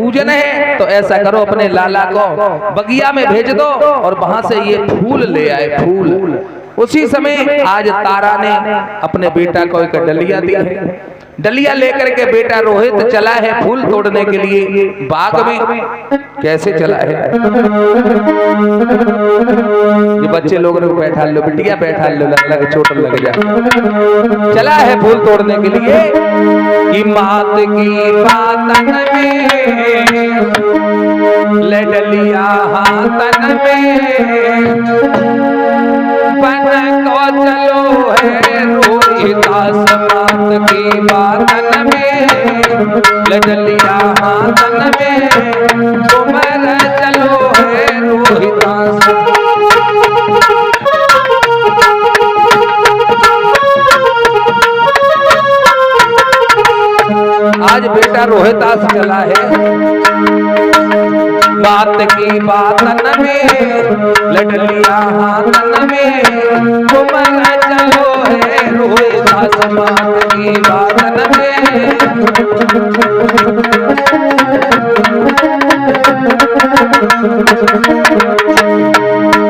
पूजन है तो ऐसा करो अपने लाला को बगिया में भेज दो और वहां से ये फूल ले आए, फूल। उसी समय आज तारा ने अपने बेटा को एक डलिया दी है। डलिया लेकर के बेटा रोहित चला है फूल तोड़ने के लिए बाग में। कैसे चला है? ये बच्चे लोगों ने बैठा लो, बिटिया बैठा लो, लग चोट लग जाए। चला है फूल तोड़ने के लिए कि मात की बातन में ले डलिया हाथन में बन को चलो है रोहिदास मात की बातन में ले डलिया हाथन में तुमर चलो है रोहिदास। आज बेटा रोहिदास चला है बात की बातन में लडलिया हाथन में तुमर चलो है रोहिदास बात की बातन में।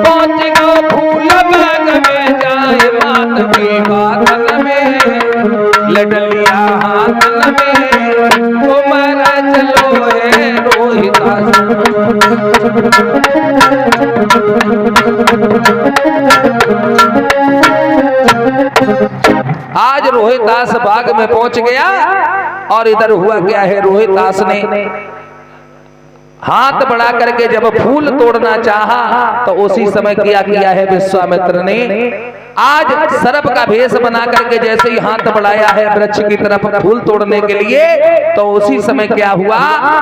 पहुंच गो फूल बाग में जाए बात की बातन में लडलिया हाथन में तुमर चलो है रोहिदास। आज रोहिदास बाग में पहुंच गया और इधर हुआ क्या है, रोहिदास ने हाथ बढ़ा करके जब फूल तोड़ना चाहा तो उसी समय किया है विश्वामित्र ने। आज सर्प का भेष बना करके जैसे ही हाथ बढ़ाया है वृक्ष की तरफ फूल तोड़ने के लिए तो उसी समय क्या हुआ,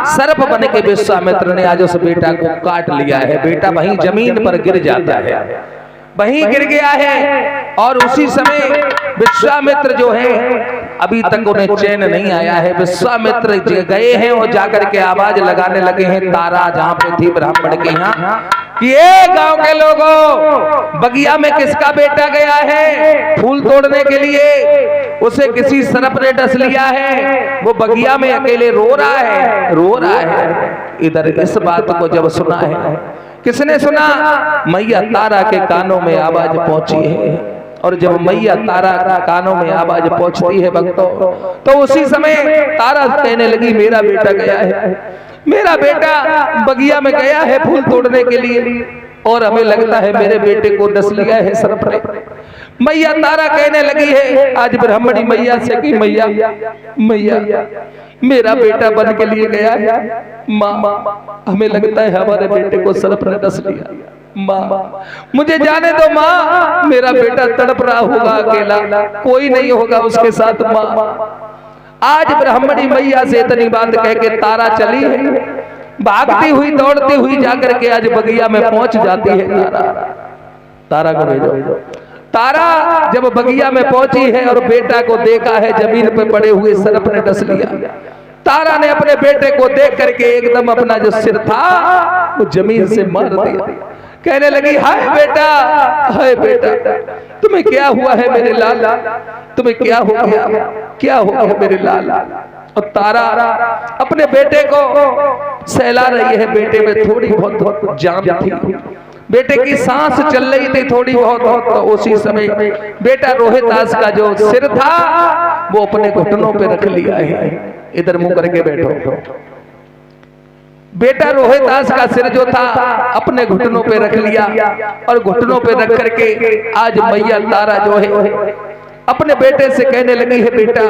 सर्प बन के विश्वामित्र ने आज उस बेटा को काट लिया है। बेटा वहीं जमीन पर गिर जाता है, वहीं गिर गया है। और उसी समय विश्वामित्र जो है अभी तक उन्हें चैन नहीं आया है। विश्वामित्र गए हैं और जाकर के आवाज लगाने लगे हैं तारा जहां पे थी ब्राह्मण के यहाँ कि ये गांव के लोगों, बगिया में किसका बेटा गया है फूल तोड़ने के लिए? उसे किसी सर्प ने डस लिया है, वो बगिया में अकेले रो रहा है। इधर इस बात को जब सुना है, किसने सुना? मैया तारा के कानों में आवाज पहुंची है। और जब मैया तारा कानों में आवाज पहुंचती है भक्तों तो उसी समय तारा कहने लगी मेरा बेटा गया है, मेरा बेटा बगिया में गया है फूल तोड़ने के लिए और हमें लगता है मेरे बेटे को डस लिया है सर्प ने। मैया तारा कहने लगी है आज ब्राह्मणी मैया से कि मैया मेरा बेटा बन के लिए गया है, माँ हमें लगता है हमारे बेटे को सर्प ने डस लिया। माँ मुझे जाने दो माँ, मेरा बेटा तड़प रहा होगा अकेला, कोई नहीं होगा उसके साथ। माँ आज ब्राह्मणी मैया से इतनी बात कह के तारा चली है, भागती हुई दौड़ती हुई जाकर के आज बगिया में पहुंच जाती है। तारा को भेजो। तारा जब बगिया में पहुंची है और बेटा को देखा है जमीन पे पड़े हुए सर्प ने डस लिया, तारा ने अपने बेटे को देख करके एकदम अपना जो सिर था वो जमीन से मार दिया। कहने लगी हाय बेटा तुम्हें क्या हुआ है मेरे लाल, तुम्हें क्या हो गया मेरे लाल। और तारा अपने बेटे को सहला रही है। बेटे में थोड़ी बहुत जान थी, बेटे की सांस चल रही थी थोड़ी बहुत। तो उसी समय बेटा रोहिदास का जो सिर था वो अपने घुटनों पे रख लिया है। इधर मुंह करके बैठो। बेटा रोहिदास का सिर जो था अपने घुटनों पे रख लिया और घुटनों पे रख करके आज मैया तारा जो है अपने बेटे से कहने लगी है बेटा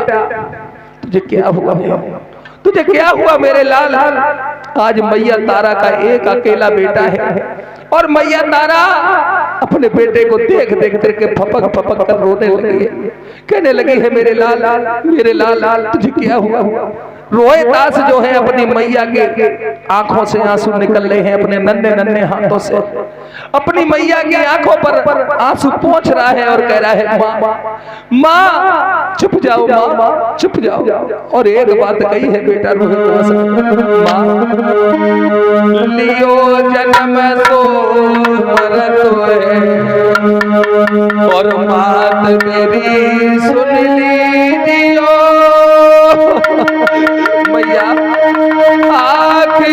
तुझे क्या हुआ, तुझे क्या हुआ मेरे लाल। आज मैया तारा का एक अकेला बेटा है और मैया तारा अपने बेटे को देख करके फपक कर रोने लगी है। कहने लगी है मेरे लाल तुझे क्या हुआ। रोहिदास जो है अपनी मैया के आंखों से आंसू निकल रहे हैं, अपने नन्हे हाथों से अपनी मैया की आंखों पर आंसू पोंछ रहा है और कह रहा है माँ चुप जाओ, माँ चुप जाओ। और एक बात कही है बेटा रोहिदास, माँ लियो जन्म तो मरत है और बात मेरी सुन लीजियो। मैया आखिर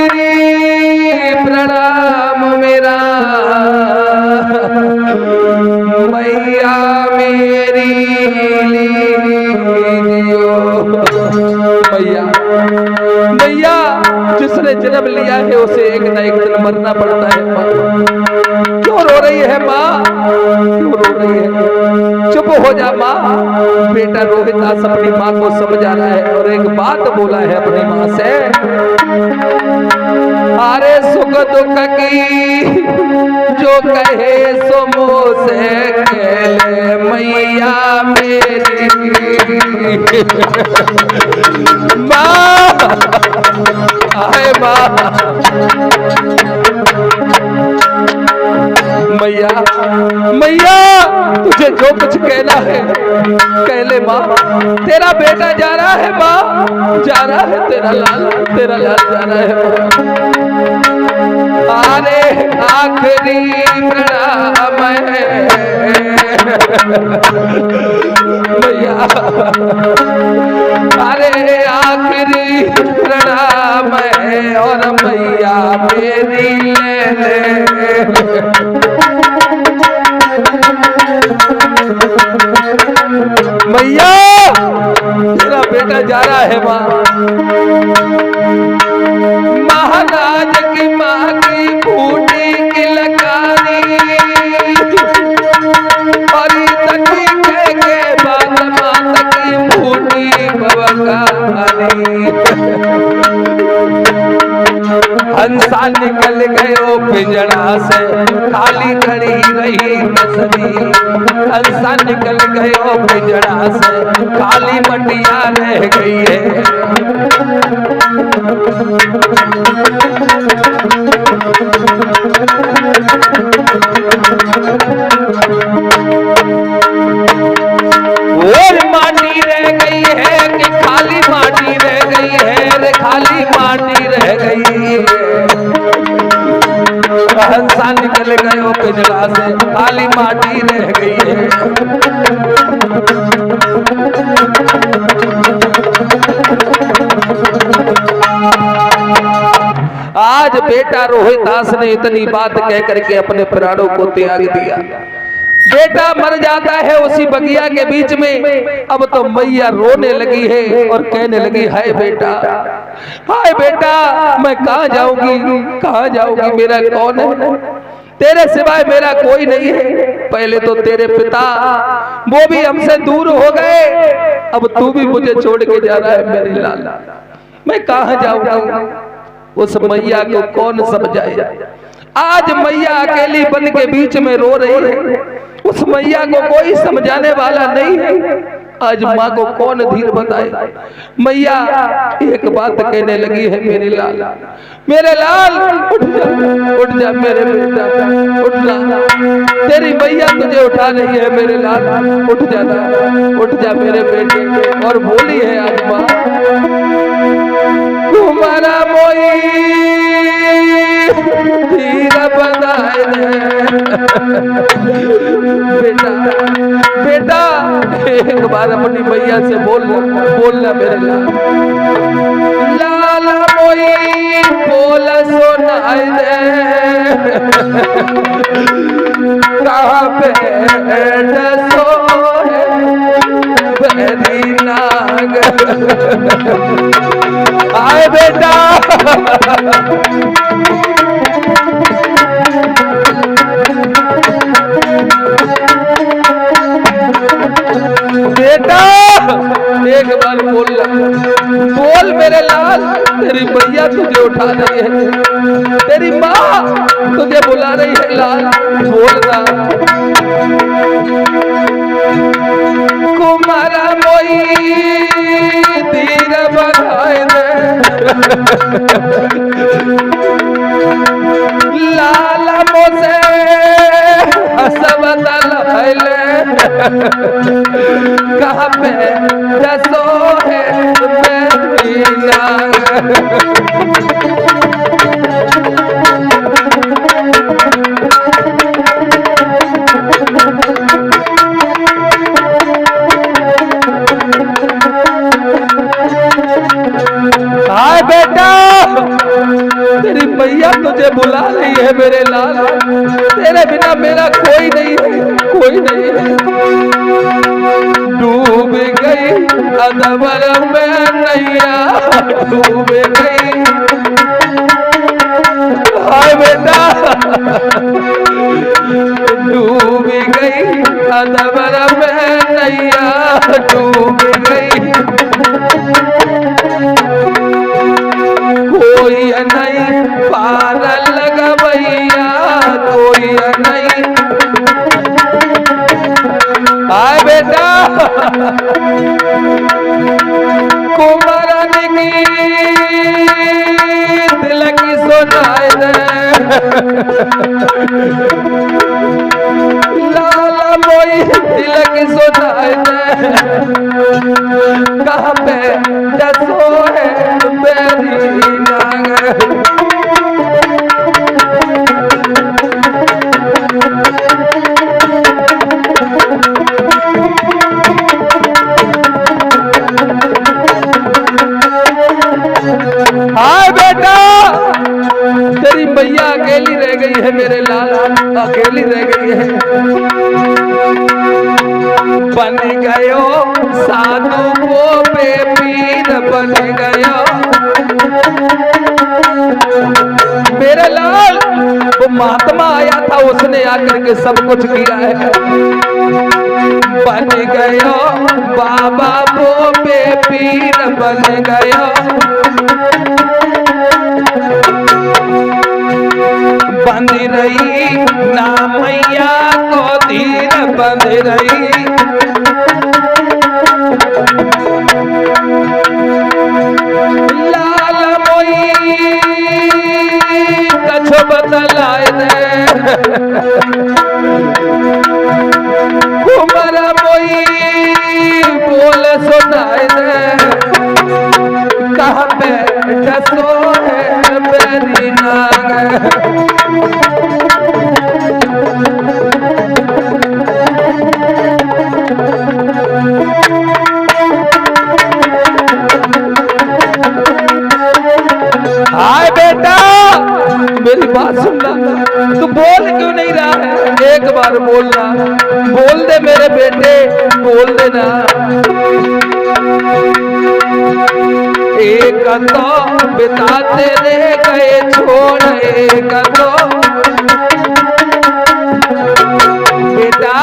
मैया जिसने जन्म लिया है उसे एक न एक दिन मरना पड़ता है माँ। क्यों रो रही है माँ, क्यों रो रही है? चुप हो जा माँ। बेटा रोहिदास अपनी माँ को समझा रहा है और एक बात बोला है अपनी माँ से, अरे सुख दुख की जो कहे सो मुँह से कहले मैया मेरी। माँ आए माँ, मैया मैया तुझे जो कुछ कहना है कह ले माँ। तेरा बेटा जा रहा है माँ, जा रहा है तेरा लाल जा रहा है माँ। अरे आखिरी प्रणाम है मैया, अरे आखिरी प्रणाम है और मैया मेरी ले ले। मैया तेरा बेटा जा रहा है माँ। महाराज की माँ की फूटी की लकारी और तकी के बाद माता की फूटी बवकारी। हंसा निकल गयो पिंजड़ा से खाली खड़ी रही मछली। हंसा निकल गयो पिंजड़ा से खाली मटिया रह गई है। और माटी रह गई है कि खाली माटी रह गई है रे, खाली माटी रह गई है। हंसा निकल गयो पिंजरा से खाली माटी रह गई है। आज बेटा रोहिदास ने इतनी बात कह करके अपने प्राणों को त्याग दिया। बेटा मर जाता है उसी बगिया के बीच में। अब तो मैया रोने लगी है और कहने लगी, हाय बेटा, हाय बेटा, मैं कहाँ जाऊंगी, कहाँ जाऊंगी, मेरा कौन है? तेरे सिवाय मेरा कोई नहीं है। पहले तो तेरे पिता वो भी हमसे दूर हो गए, अब तू भी मुझे छोड़ के जा रहा है मेरी लाल। मैं कहाँ जाऊंगा? उस मैया को कौन समझाए? आज मैया अकेली बन के बीच में रो रही है। उस मैया को कोई समझाने वाला नहीं है। आज माँ को कौन धीर बताए? मैया एक बात कहने लगी है, मेरे लाल, मेरे लाल उठ जा मेरे बेटा, उठ जा। तेरी मैया तुझे उठा रही है मेरे लाल, उठ जाना, उठ जा मेरे बेटे। और बोली है आज माँ, तुम्हारा मोई धीर बनाए बेटा, बेटा एक बार अपनी मैया से बोलना मेरे लाल। लाला मोई बोल सुनाई दे, कहाँ पे सो बेरी नाग। आए बेटा, बेटा एक बार बोल मेरे लाल, तेरी मैया तुझे उठा रही है, तेरी माँ तुझे बुला रही है लाल, बोलना। कुमारा मोई धीर बनाए दे, लाला मोसे हसबदल हैले, कहाँ पे जसो है बेटीना। हाय बेटा, तेरी मैया तुझे बुला रही है मेरे लाल, तेरे बिना मेरा कोई नहीं है, कोई नहीं है। डूब गई अदबर में नैया, डूब गई। हाय बेटा डूब गई अदबर में नैया, डूब गई। कोई नहीं पार लगवैया, कोई नहीं। हाय बेटा कुमारन की दिल की सुनाए दे, लाला मोई दिल की सुनाए दे। कहाँ पे जसो है मेरी नाग। हाय बेटा तेरी मैया अकेली रह गई है, मेरे लाल अकेली रह गई है। बन गयो साधु को बेपीर बन गयो। मेरे लाल वो महात्मा आया था, उसने आकर के सब कुछ किया है। बन गयो बाबा वो बेपीर बन गयो। बंध रही ना मैया को धीर बंध रही। लाल मोई कछो बतलाए दे, कुमार मोई बोल सुनाए दे। कहाँ पे जसो है मेरी नाग। हाय बेटा मेरी बात सुनना, तू बोल क्यों नहीं रहा है? एक बार बोलना, बोल दे मेरे बेटे, बोल देना। एक तो बिताते रह गए छोड़, एक तो बेटा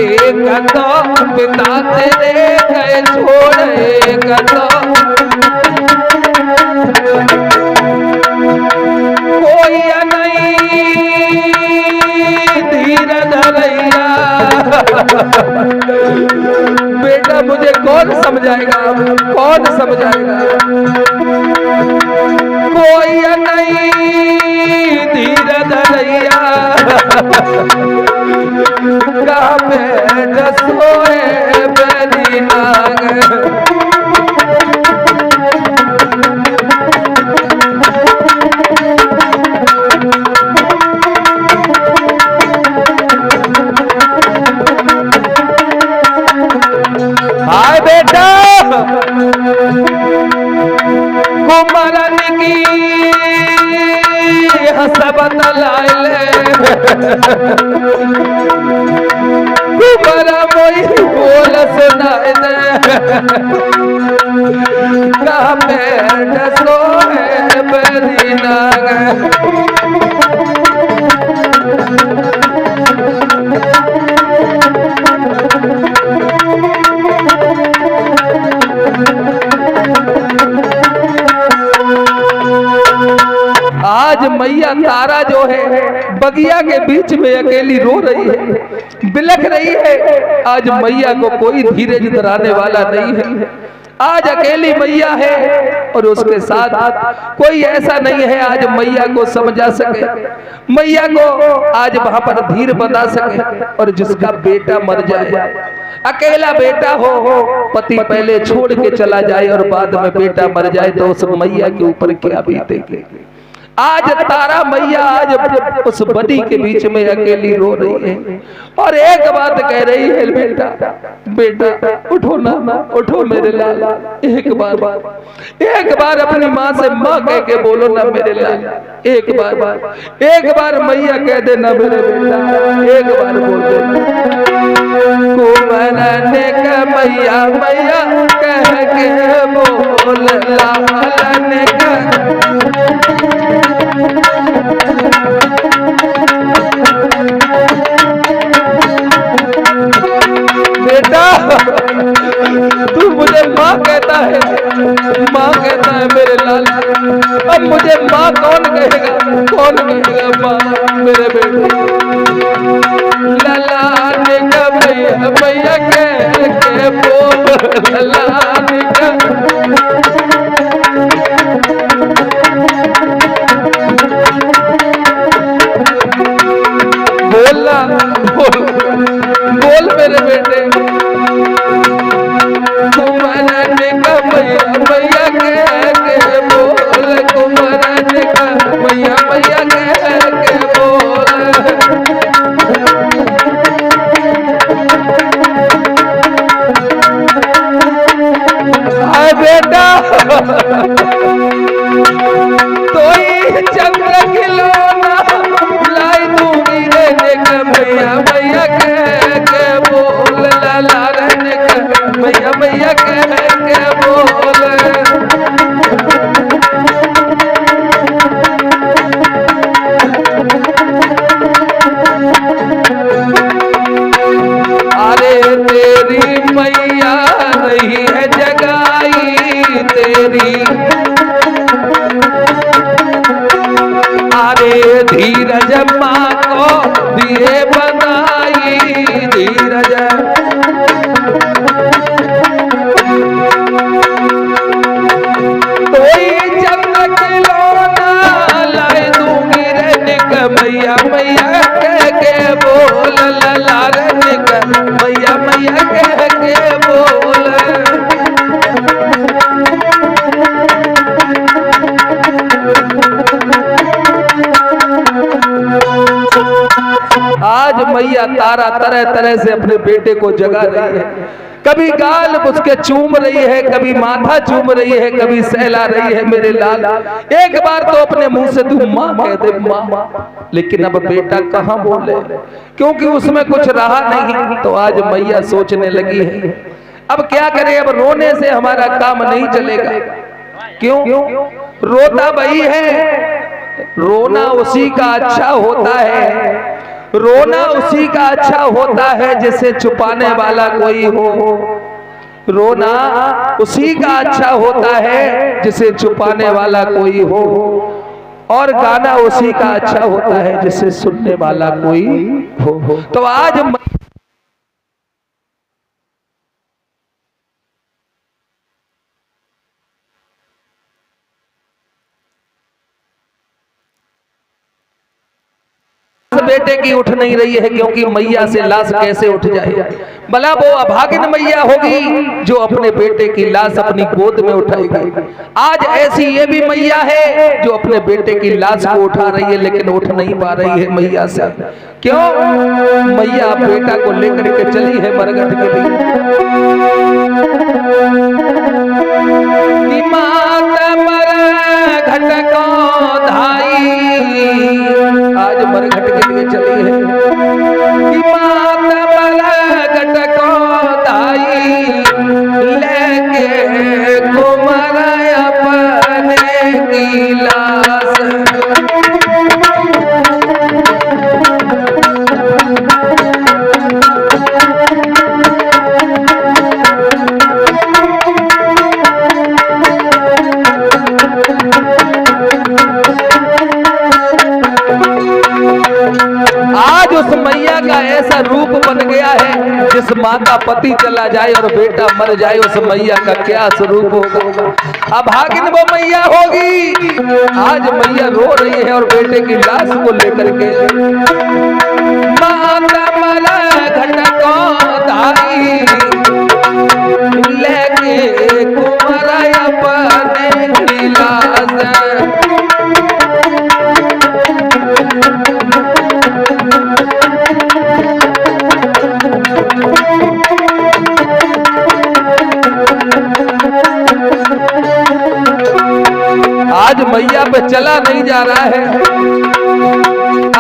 एक तो बिताते रह गए छोड़, एक तो कोई नहीं धीर धरैया। बेटा मुझे कौन समझाएगा, कौन समझाएगा? कोई नहीं धीर धरैया। कहाँ पे जसोए मेरी नाग। हाय बेटा कुमारन की हसबत लाइले। कुमार मोई बोल सुनाए दे। कहाँ पे डसो है मेरी नाग। आज मैया तारा जो है बगिया के बीच में अकेली रो रही है, बिलख रही है। आज मैया को कोई धीरज धराने वाला नहीं है। आज अकेली मैया है और उसके साथ कोई ऐसा नहीं है आज मैया को समझा सके, मैया को आज वहां पर धीर बता सके। और जिसका बेटा मर जाए, अकेला बेटा हो, पति पहले छोड़ के चला जाए और बाद में बेटा मर जाए, तो उस मैया के ऊपर क्या बीतेगी। आज तारा मैया आज उस बदी के बीच में अकेली रो रही है और एक बात कह रही है, बेटा बेटा उठो ना, उठो मेरे लाल। एक बार अपनी माँ से माँ कह के बोलो ना मेरे लाल। एक बार मैया कह देना मेरे बेटा, एक बार बोल दे। कुंवरन का मैया मैया कह के बोल लालन का। बेटा तू मुझे माँ कहता है, माँ कहता है मेरे लाल, अब मुझे माँ कौन कहेगा, कौन कहेगा माँ मेरे बेटे। ललान का मैया मैया कह के बोल ललान का। बोलना बोल, बोल मेरे बेटे। कुंवरन का मैया मैया कह के बोल, कुंवरन का मैया मैया कह के बोल। बेटा तो चंद्र खिलौना लाई दूंगी रहने का मैया मैया कह के बोल लाला रहने का मैया मैया कह के बोल। अरे तेरी मैया नहीं है जगाई तेरी, अरे धीरज माँ को दिए बनाई धीरज। कोई चंद्र खिलौना लाई दूंगी रहने का मैया मैया कह के बोल लला रहने का मैया मैया कह के बोल। आज मैया तारा तरह तरह से अपने बेटे को जगा रही है। कभी गाल उसके चूम रही है, कभी माथा चूम रही है, कभी सहला रही है मेरे लाल। एक बार तो अपने मुंह से तू माँ कह दे माँ, लेकिन अब बेटा कहाँ बोले, क्योंकि उसमें कुछ रहा नहीं। तो आज मैया सोचने लगी है अब क्या करें, अब रोने से हमारा काम नहीं चलेगा। क्यों? रोता वही है, रोना उसी का अच्छा होता है, रोना उसी का अच्छा होता है जिसे छुपाने वाला कोई हो। रोना उसी का अच्छा होता है जिसे छुपाने वाला कोई हो, और गाना उसी का अच्छा होता है जिसे सुनने वाला कोई हो। तो आज बेटे की उठ नहीं रही है, क्योंकि मैया से लाश कैसे उठ जाए। भला वो अभागिन मैया होगी जो अपने बेटे की लाश अपनी गोद में उठाएगी। आज ऐसी ये भी मैया है जो अपने बेटे की लाश को उठा रही है, लेकिन उठ नहीं पा रही है मैया से। क्यों? मैया बेटा को लेकर के चली है मरघट के लिए। मरघट को धाई आज मरघट के लिए चली है। मरघट को धाई लेके कुंवर अपने की लाश। उस मैया का ऐसा रूप बन गया है, जिस माँ का पति चला जाए और बेटा मर जाए, उस मैया का क्या स्वरूप होगा। अभागिन वो मैया होगी। आज मैया रो रही है और बेटे की लाश को लेकर के। माता मरघट को धाई लेके कुंवर अपने की लाश। आज मैया पे चला नहीं जा रहा है।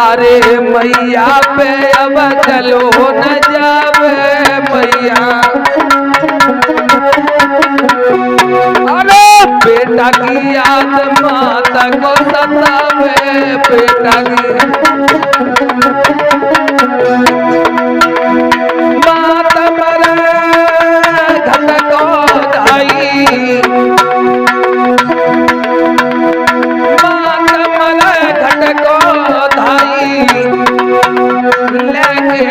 अरे मैया पे अब चलो न जावे मैया। अरे बेटा की याद माता को सतावे, बेटा की माता मरे घट को धाई, माता मरे घट को धाई, लेके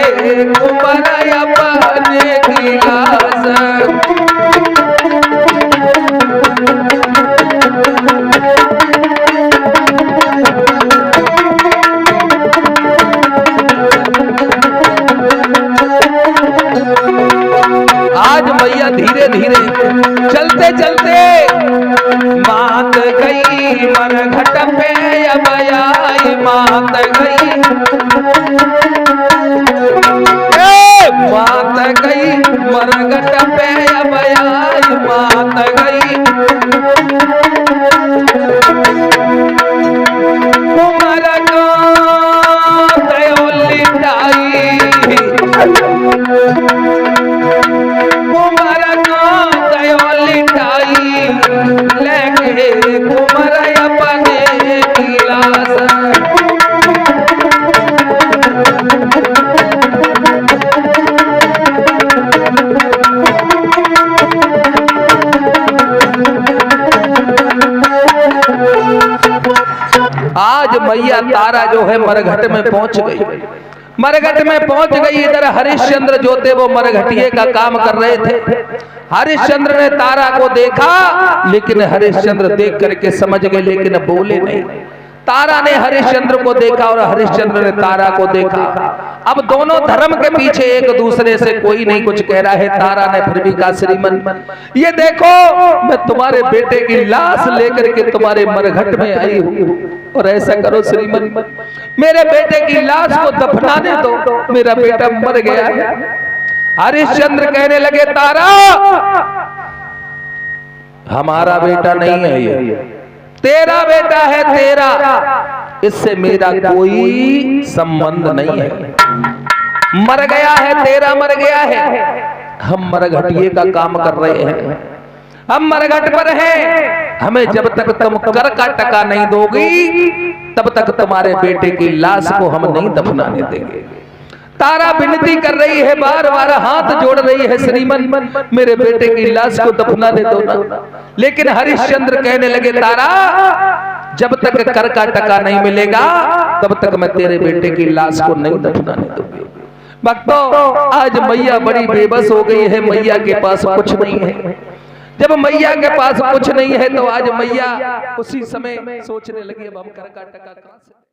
कुंवर अपने की लाश। आज मैया धीरे धीरे चलते चलते मात गई मरघट पे अब आई, मात गई मात गई मरघट पे अब आई, मात गई कुंवर को दयो लिटाई, कुंवर को दयो लिटाई, लेके कुंवर अपने की लाश। आज मैया तारा जो है मरघट में पहुंच गई, मरघट में पहुंच गई। इधर हरिश्चंद्र जो थे वो मरघटिये का काम कर रहे थे। हरिश्चंद्र ने तारा को देखा, लेकिन हरिश्चंद्र देख करके समझ गए, लेकिन बोले नहीं। तारा ने हरिश्चंद्र को देखा और हरिश्चंद्र ने तारा को देखा। अब दोनों धर्म के पीछे एक दूसरे से कोई नहीं कुछ कह रहा है। तारा ने फिर भी कहा, श्रीमन ये देखो मैं तुम्हारे बेटे की लाश लेकर के तुम्हारे मरघट में आई हूँ, और ऐसा करो श्रीमन मेरे बेटे की लाश को दफनाने दो, मेरा बेटा मर गया है। हरिश्चंद्र कहने लगे, तारा हमारा बेटा नहीं है, ये तेरा बेटा है, तेरा, इससे मेरा कोई संबंध नहीं है। मर गया है, तेरा मर गया है। हम मरघटिये का काम कर रहे हैं, हम मरघट पर हैं। हमें जब तक तुम कर का टका नहीं दोगी, तब तक तुम्हारे बेटे की लाश को हम नहीं दफनाने देंगे। तारा विनती कर रही है, बार बार हाथ जोड़ रही है, श्रीमन मेरे बेटे की लाश को दफनाने दो ना। लेकिन हरिश्चंद्र कहने लगे, तारा जब तक कर का टका नहीं मिलेगा, तब तक मैं तेरे बेटे की लाश को नहीं दफनाने दूंगी। भक्तों, आज मैया बड़ी बेबस हो गई है, मैया के पास कुछ नहीं है। जब मैया के पास कुछ नहीं है, तो आज मैया उसी समय सोचने लगी, अब हम कर का टका कहां से